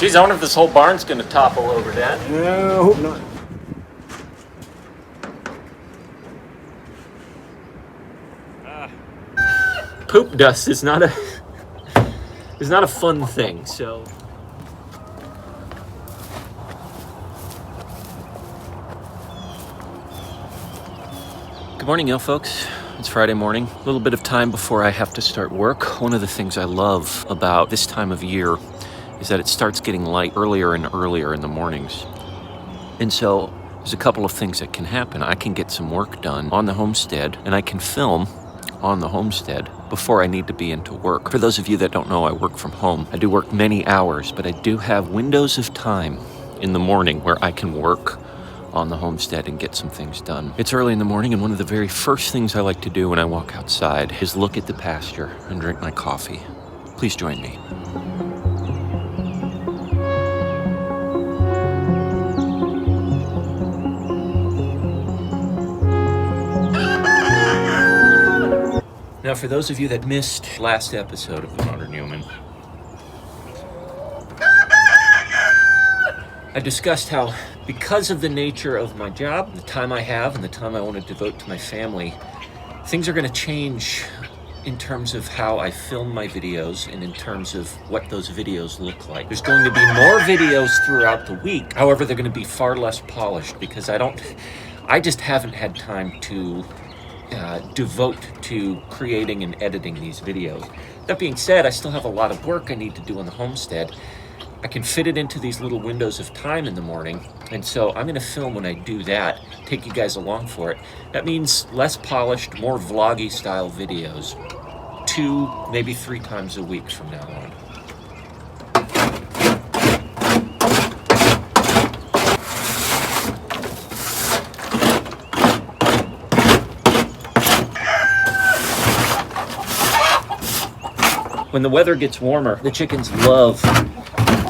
Geez, I wonder if this whole barn's gonna topple over, Dad. I hope not. Poop dust is not a fun thing, so. Good morning, folks. It's Friday morning. A little bit of time before I have to start work. One of the things I love about this time of year is that it starts getting light earlier and earlier in the mornings. And so there's a couple of things that can happen. I can get some work done on the homestead, and I can film on the homestead before I need to be into work. For those of you that don't know, I work from home. I do work many hours, but I do have windows of time in the morning where I can work on the homestead and get some things done. It's early in the morning, and one of the very first things I like to do when I walk outside is look at the pasture and drink my coffee. Please join me. Now, for those of you that missed last episode of The Modern Human, I discussed how, because of the nature of my job, the time I have and the time I want to devote to my family, things are going to change in terms of how I film my videos and in terms of what those videos look like. There's going to be more videos throughout the week. However, they're going to be far less polished because I just haven't had time to devote to creating and editing these videos. That being said, I still have a lot of work I need to do on the homestead. I can fit it into these little windows of time in the morning, and so I'm going to film when I do that, take you guys along for it. That means less polished, more vloggy style videos, 2, maybe 3 times a week from now on. When the weather gets warmer, the chickens love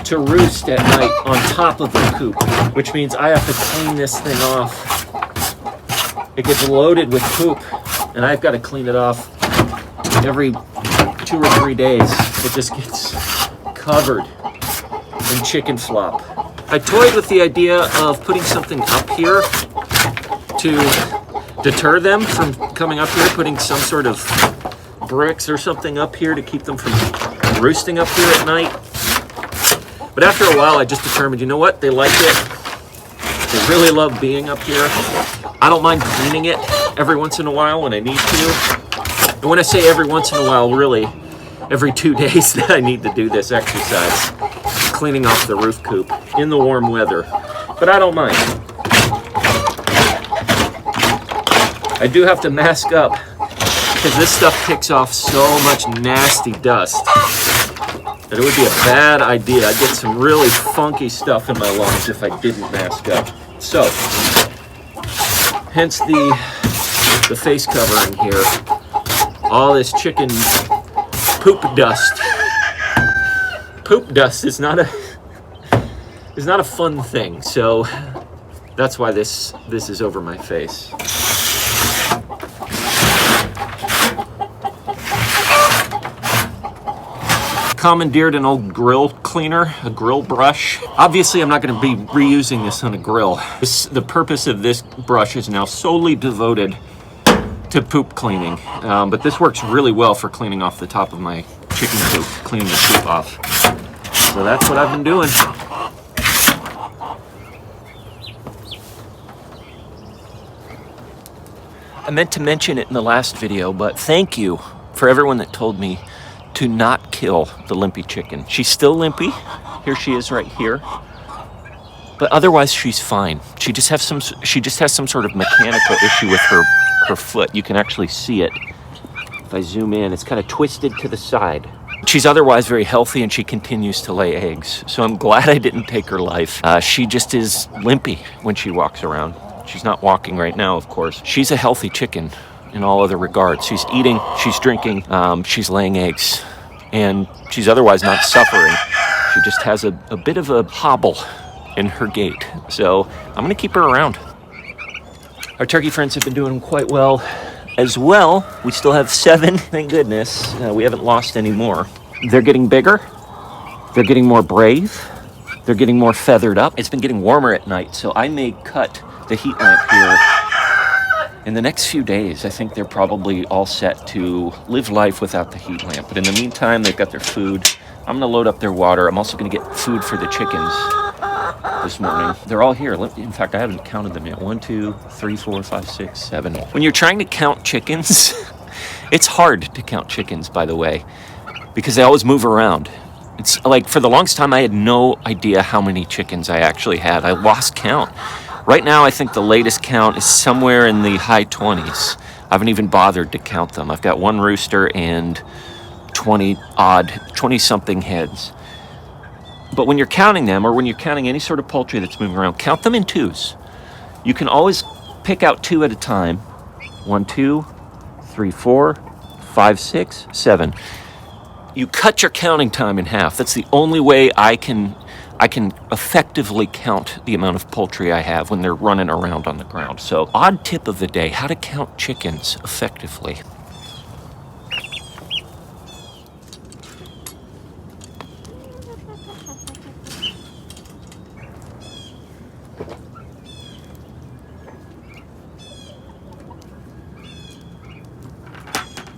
to roost at night on top of the coop, which means I have to clean this thing off. It gets loaded with poop, and I've got to clean it off every 2 or 3 days. It just gets covered in chicken flop. I toyed with the idea of putting something up here to deter them from coming up here, putting some sort of bricks or something up here to keep them from roosting up here at night. But after a while, I just determined, you know what? They like it. They really love being up here. I don't mind cleaning it every once in a while when I need to. And when I say every once in a while, really, every 2 days that I need to do this exercise, cleaning off the roof coop in the warm weather. But I don't mind. I do have to mask up because this stuff kicks off so much nasty dust that it would be a bad idea. I'd get some really funky stuff in my lungs if I didn't mask up. So, hence the face covering here. All this chicken poop dust. Poop dust is not a fun thing. So that's why this is over my face. Commandeered an old grill cleaner, a grill brush. Obviously, I'm not going to be reusing this on a grill. The purpose of this brush is now solely devoted to poop cleaning, but this works really well for cleaning off the top of my chicken coop, cleaning the poop off. So that's what I've been doing. I meant to mention it in the last video, but thank you for everyone that told me to not kill the limpy chicken. She's still limpy. Here she is right here. But otherwise she's fine. She just has some sort of mechanical issue with her foot. You can actually see it. If I zoom in, it's kind of twisted to the side. She's otherwise very healthy, and she continues to lay eggs. So I'm glad I didn't take her life. She just is limpy when she walks around. She's not walking right now, of course. She's a healthy chicken in all other regards. She's eating, she's drinking, she's laying eggs, and she's otherwise not suffering. She just has a bit of a hobble in her gait. So I'm gonna keep her around. Our turkey friends have been doing quite well as well. We still have 7, thank goodness. We haven't lost any more. They're getting bigger. They're getting more brave. They're getting more feathered up. It's been getting warmer at night, so I may cut the heat lamp here in the next few days. I think they're probably all set to live life without the heat lamp. But in the meantime, they've got their food. I'm gonna load up their water. I'm also gonna get food for the chickens this morning. They're all here. In fact, I haven't counted them yet. 1, 2, 3, 4, 5, 6, 7. When you're trying to count chickens, it's hard to count chickens, by the way, because they always move around. It's like, for the longest time, I had no idea how many chickens I actually had. I lost count. Right now, I think the latest count is somewhere in the high 20s. I haven't even bothered to count them. I've got one rooster and 20-something hens. But when you're counting them, or when you're counting any sort of poultry that's moving around, count them in twos. You can always pick out 2 at a time. 1, 2, 3, 4, 5, 6, 7. You cut your counting time in half. That's the only way I can effectively count the amount of poultry I have when they're running around on the ground. So, odd tip of the day, how to count chickens effectively.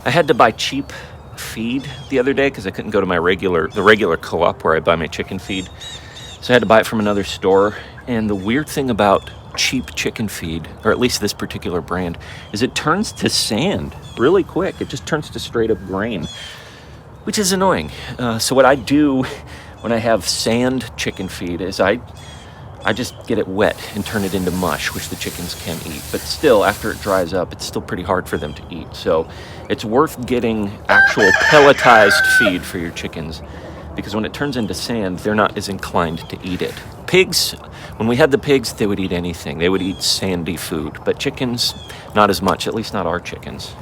I had to buy cheap feed the other day because I couldn't go to the regular co-op where I buy my chicken feed. So I had to buy it from another store. And the weird thing about cheap chicken feed, or at least this particular brand, is it turns to sand really quick. It just turns to straight up grain, which is annoying. So what I do when I have sand chicken feed is I just get it wet and turn it into mush, which the chickens can eat. But still, after it dries up, it's still pretty hard for them to eat. So it's worth getting actual pelletized feed for your chickens, because when it turns into sand, they're not as inclined to eat it. Pigs, when we had the pigs, they would eat anything. They would eat sandy food. But chickens, not as much, at least not our chickens.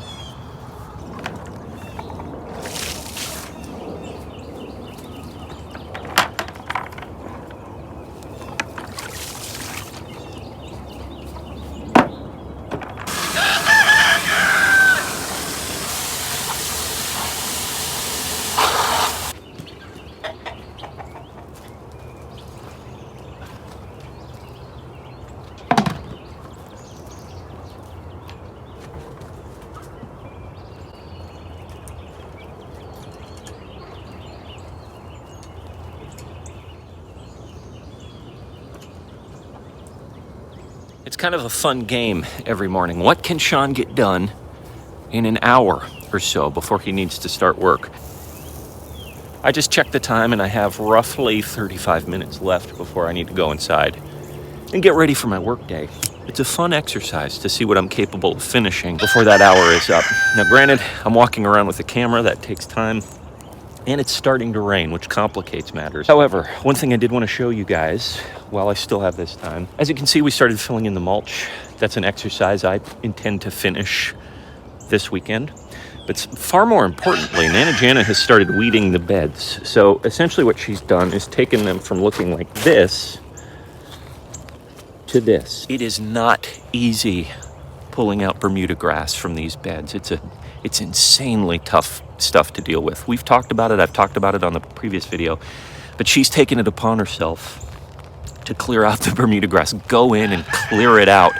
It's kind of a fun game every morning. What can Sean get done in an hour or so before he needs to start work? I just checked the time and I have roughly 35 minutes left before I need to go inside and get ready for my work day. It's a fun exercise to see what I'm capable of finishing before that hour is up. Now, granted, I'm walking around with a camera. That takes time. And it's starting to rain, which complicates matters. However, one thing I did want to show you guys while I still have this time. As you can see, we started filling in the mulch. That's an exercise I intend to finish this weekend. But far more importantly, Nana Jana has started weeding the beds. So essentially what she's done is taken them from looking like this to this. It is not easy pulling out Bermuda grass from these beds. It's insanely tough stuff to deal with. We've talked about it. I've talked about it on the previous video. But she's taken it upon herself to clear out the Bermuda grass. Go in and clear it out.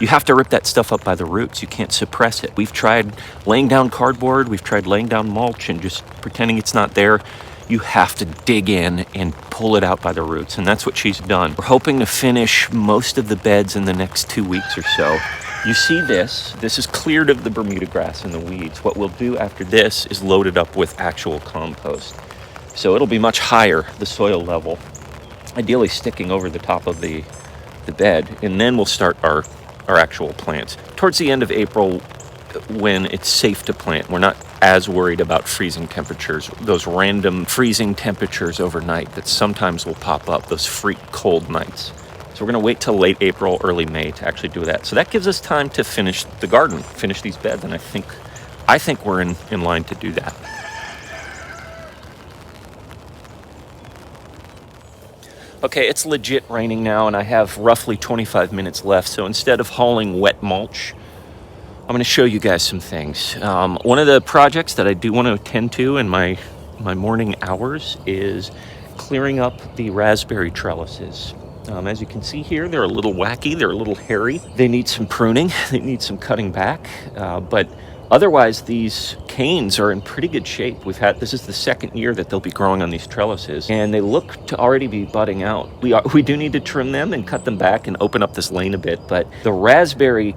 You have to rip that stuff up by the roots. You can't suppress it. We've tried laying down cardboard. We've tried laying down mulch and just pretending it's not there. You have to dig in and pull it out by the roots. And that's what she's done. We're hoping to finish most of the beds in the next 2 weeks or so. You see this is cleared of the Bermuda grass and the weeds. What we'll do after this is load it up with actual compost. So it'll be much higher, the soil level, ideally sticking over the top of the bed. And then we'll start our actual plants. Towards the end of April, when it's safe to plant, we're not as worried about freezing temperatures, those random freezing temperatures overnight that sometimes will pop up, those freak cold nights. So we're going to wait till late April, early May to actually do that. So that gives us time to finish the garden, finish these beds, and I think we're in line to do that. Okay, it's legit raining now, and I have roughly 25 minutes left. So instead of hauling wet mulch, I'm going to show you guys some things. One of the projects that I do want to attend to in my morning hours is clearing up the raspberry trellises. As you can see here, they're a little wacky, they're a little hairy. They need some pruning, they need some cutting back, but otherwise these canes are in pretty good shape. This is the second year that they'll be growing on these trellises, and they look to already be budding out. We do need to trim them and cut them back and open up this lane a bit, but the raspberry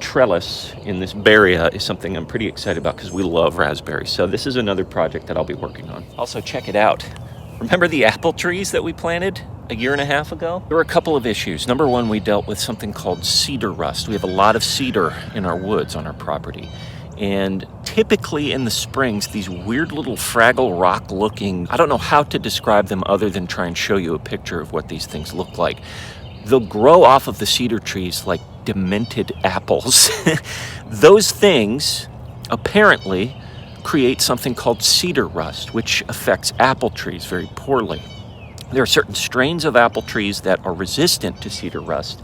trellis in this area is something I'm pretty excited about because we love raspberries. So this is another project that I'll be working on. Also, check it out. Remember the apple trees that we planted a year and a half ago? There were a couple of issues. Number one, we dealt with something called cedar rust. We have a lot of cedar in our woods on our property. And typically in the springs, these weird little Fraggle Rock looking, I don't know how to describe them other than try and show you a picture of what these things look like. They'll grow off of the cedar trees like demented apples. Those things apparently create something called cedar rust, which affects apple trees very poorly. There are certain strains of apple trees that are resistant to cedar rust,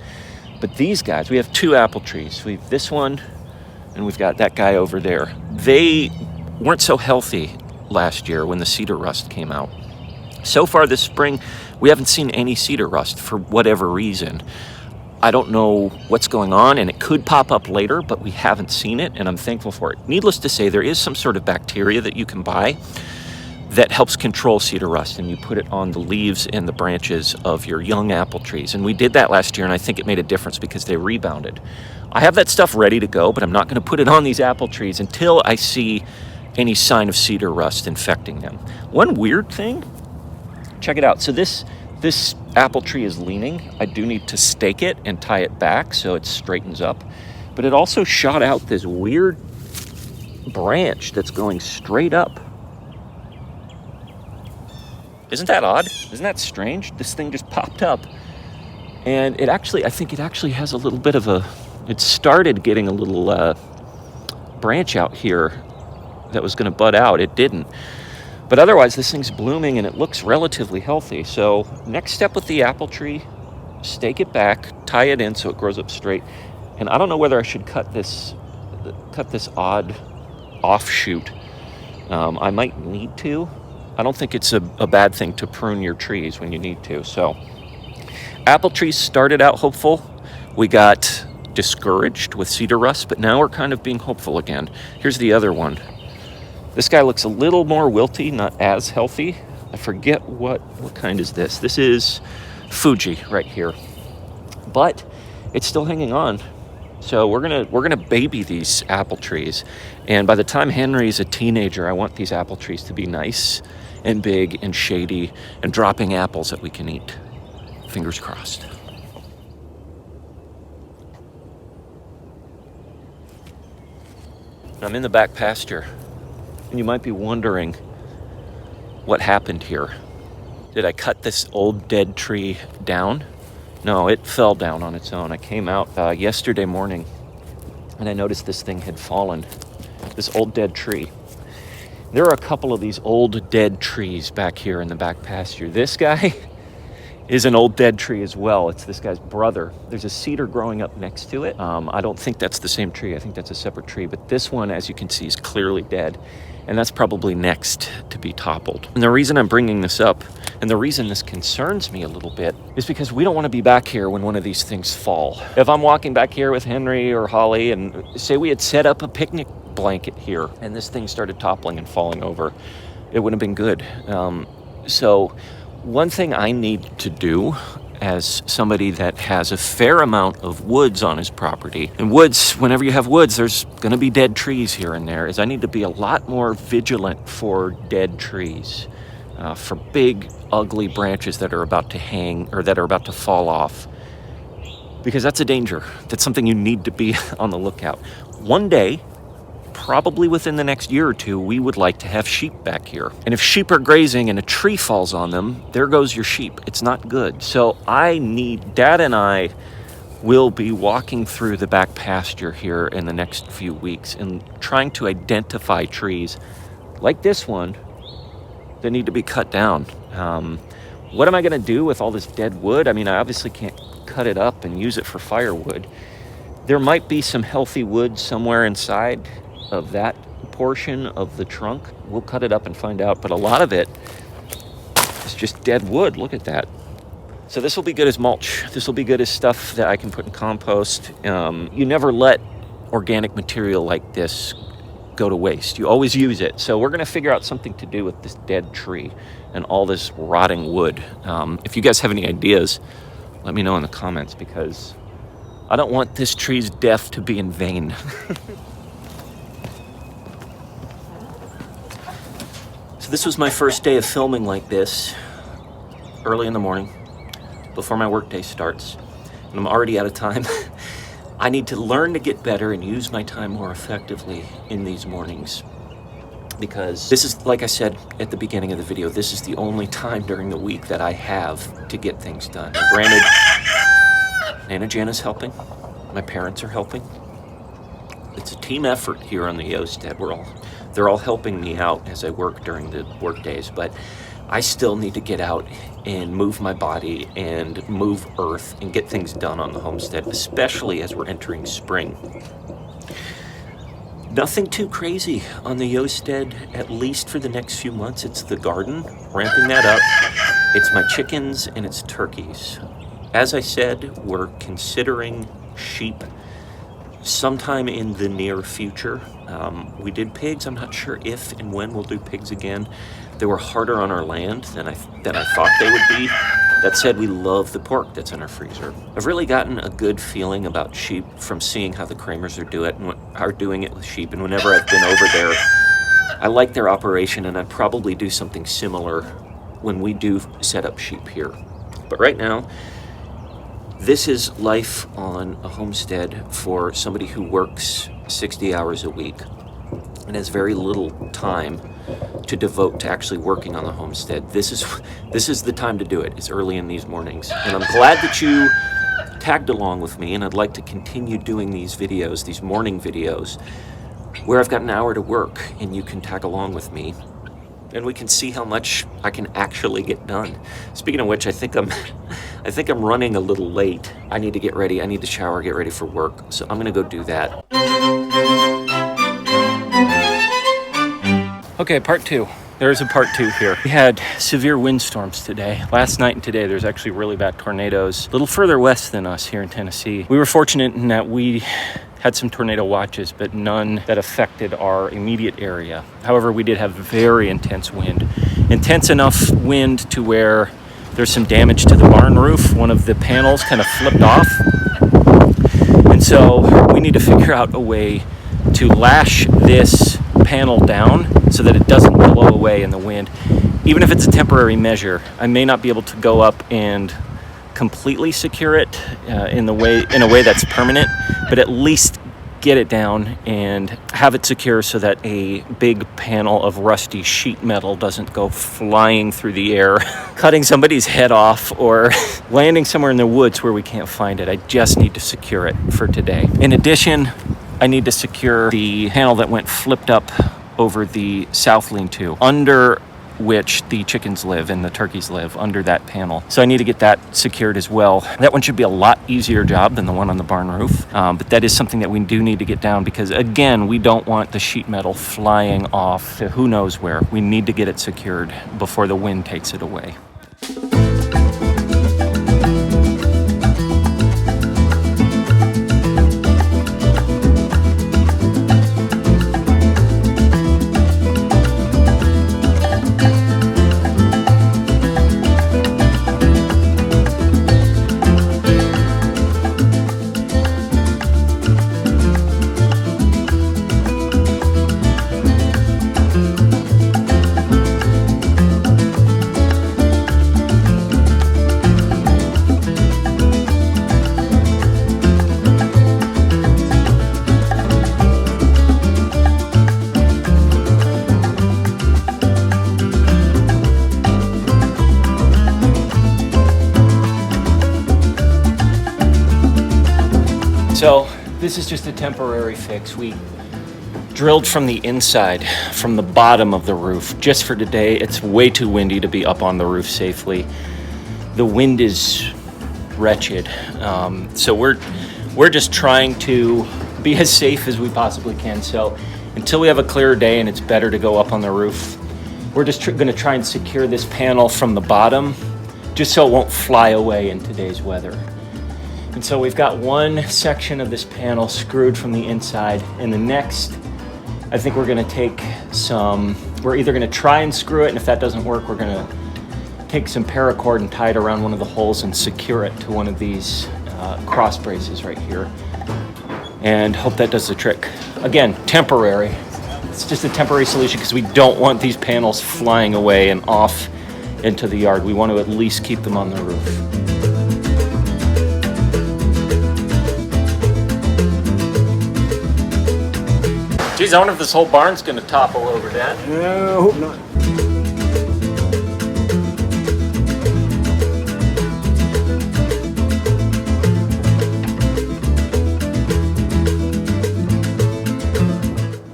but these guys, we have two apple trees. We have this one, and we've got that guy over there. They weren't so healthy last year when the cedar rust came out. So far this spring, we haven't seen any cedar rust for whatever reason. I don't know what's going on, and it could pop up later, but we haven't seen it, and I'm thankful for it. Needless to say, there is some sort of bacteria that you can buy that helps control cedar rust, and you put it on the leaves and the branches of your young apple trees. And we did that last year, and I think it made a difference because they rebounded. I have that stuff ready to go, but I'm not going to put it on these apple trees until I see any sign of cedar rust infecting them. One weird thing, check it out. So this apple tree is leaning. I do need to stake it and tie it back so it straightens up. But it also shot out this weird branch that's going straight up. Isn't that odd? Isn't that strange? This thing just popped up. And I think it actually has a little bit of it started getting a little branch out here that was going to bud out. It didn't. But otherwise, this thing's blooming and it looks relatively healthy. So next step with the apple tree, stake it back, tie it in so it grows up straight. And I don't know whether I should cut this odd offshoot. I might need to. I don't think it's a bad thing to prune your trees when you need to. So apple trees started out hopeful. We got discouraged with cedar rust, but now we're kind of being hopeful again. Here's the other one. This guy looks a little more wilty, not as healthy. I forget what kind is this. This is Fuji right here. But it's still hanging on. So we're gonna baby these apple trees. And by the time Henry's a teenager, I want these apple trees to be nice and big and shady and dropping apples that we can eat. Fingers crossed. I'm in the back pasture. And you might be wondering what happened here. Did I cut this old dead tree down? No, it fell down on its own. I came out yesterday morning and I noticed this thing had fallen, this old dead tree. There are a couple of these old dead trees back here in the back pasture. This guy is an old dead tree as well. It's this guy's brother. There's a cedar growing up next to it. I don't think that's the same tree. I think that's a separate tree. But this one, as you can see, is clearly dead. And that's probably next to be toppled. And the reason I'm bringing this up, and the reason this concerns me a little bit, is because we don't want to be back here when one of these things fall. If I'm walking back here with Henry or Holly, and say we had set up a picnic blanket here, and this thing started toppling and falling over, it wouldn't have been good. So one thing I need to do as somebody that has a fair amount of woods on his property, and woods, whenever you have woods, there's going to be dead trees here and there, is I need to be a lot more vigilant for dead trees, for big, ugly branches that are about to hang or that are about to fall off, because that's a danger. That's something you need to be on the lookout. One day, probably within the next year or two, we would like to have sheep back here. And if sheep are grazing and a tree falls on them, there goes your sheep. It's not good. So Dad and I will be walking through the back pasture here in the next few weeks and trying to identify trees like this one that need to be cut down. What am I going to do with all this dead wood? I mean, I obviously can't cut it up and use it for firewood. There might be some healthy wood somewhere inside of that portion of the trunk. We'll cut it up and find out, but a lot of it is just dead wood. Look at that. So this will be good as mulch. This will be good as stuff that I can put in compost. You never let organic material like this go to waste. You always use it. So we're gonna figure out something to do with this dead tree and all this rotting wood. If you guys have any ideas, let me know in the comments, because I don't want this tree's death to be in vain. So this was my first day of filming like this, early in the morning, before my workday starts, and I'm already out of time. I need to learn to get better and use my time more effectively in these mornings, because this is, like I said at the beginning of the video, this is the only time during the week that I have to get things done. Now, granted, Nana Jana's helping, my parents are helping. It's a team effort here on the homestead. They're all helping me out as I work during the work days, but I still need to get out and move my body and move earth and get things done on the homestead, especially as we're entering spring. Nothing too crazy on the homestead, at least for the next few months. It's the garden, ramping that up. It's my chickens and it's turkeys. As I said, we're considering sheep sometime in the near future. We did pigs. I'm not sure if and when we'll do pigs again. They were harder on our land than I thought they would be. That said, we love the pork that's in our freezer. I've really gotten a good feeling about sheep from seeing how the Kramers are doing it with sheep. And whenever I've been over there, I like their operation, and I'd probably do something similar when we do set up sheep here. But right now, this is life on a homestead for somebody who works 60 hours a week and has very little time to devote to actually working on the homestead. This is the time to do it. It's early in these mornings. And I'm glad that you tagged along with me, and I'd like to continue doing these videos, these morning videos, where I've got an hour to work and you can tag along with me and we can see how much I can actually get done. Speaking of which, I think I'm running a little late. I need to get ready. I need to shower, get ready for work. So I'm gonna go do that. Okay, part two. There's a part two here. We had severe windstorms today. Last night and today, there's actually really bad tornadoes a little further west than us here in Tennessee. We were fortunate in that we had some tornado watches, but none that affected our immediate area. However, we did have very intense wind. Intense enough wind to where there's some damage to the barn roof. One of the panels kind of flipped off. And so we need to figure out a way to lash this panel down so that it doesn't blow away in the wind. Even if it's a temporary measure, I may not be able to go up and completely secure it in a way that's permanent, but at least get it down and have it secure so that a big panel of rusty sheet metal doesn't go flying through the air, cutting somebody's head off or landing somewhere in the woods where we can't find it. I just need to secure it for today. In addition, I need to secure the panel that went flipped up over the south lean-to, under which the chickens live and the turkeys live, under that panel. So I need to get that secured as well. That one should be a lot easier job than the one on the barn roof, but that is something that we do need to get down, because again, we don't want the sheet metal flying off to who knows where. We need to get it secured before the wind takes it away. So this is just a temporary fix. We drilled from the inside, from the bottom of the roof, just for today. It's way too windy to be up on the roof safely. The wind is wretched. So we're just trying to be as safe as we possibly can. So until we have a clearer day and it's better to go up on the roof, We're just gonna try and secure this panel from the bottom, just so it won't fly away in today's weather. And so we've got one section of this panel screwed from the inside, and the next, I think we're gonna take we're either gonna try and screw it, and if that doesn't work, we're gonna take some paracord and tie it around one of the holes and secure it to one of these cross braces right here. And hope that does the trick. Again, temporary. It's just a temporary solution because we don't want these panels flying away and off into the yard. We want to at least keep them on the roof. Geez, I wonder if this whole barn's gonna topple over, Dad. No, I hope not.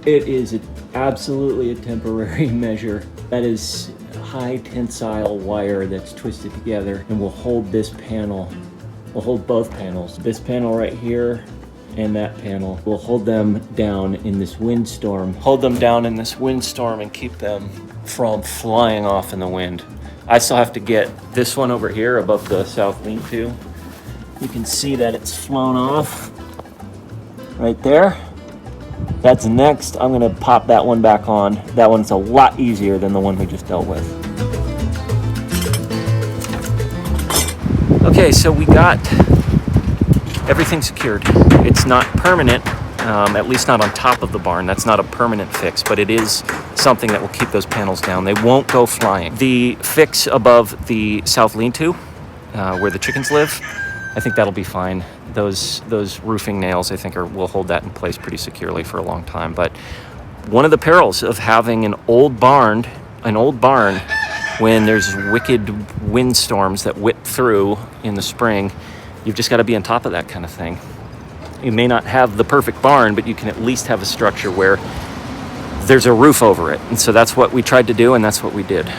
It is absolutely a temporary measure. That is high tensile wire that's twisted together and will hold this panel. We'll hold both panels. This panel right here and that panel. We'll hold them down in this windstorm. Hold them down in this windstorm and keep them from flying off in the wind. I still have to get this one over here above the south lean-to. You can see that it's flown off right there. That's next. I'm gonna pop that one back on. That one's a lot easier than the one we just dealt with. Okay, so we got everything secured. It's not permanent, at least not on top of the barn. That's not a permanent fix, but it is something that will keep those panels down. They won't go flying. The fix above the south lean-to, where the chickens live, I think that'll be fine. Those roofing nails, I think, will hold that in place pretty securely for a long time. But one of the perils of having an old barn, when there's wicked windstorms that whip through in the spring, you've just got to be on top of that kind of thing. You may not have the perfect barn, but you can at least have a structure where there's a roof over it. And so that's what we tried to do, and that's what we did.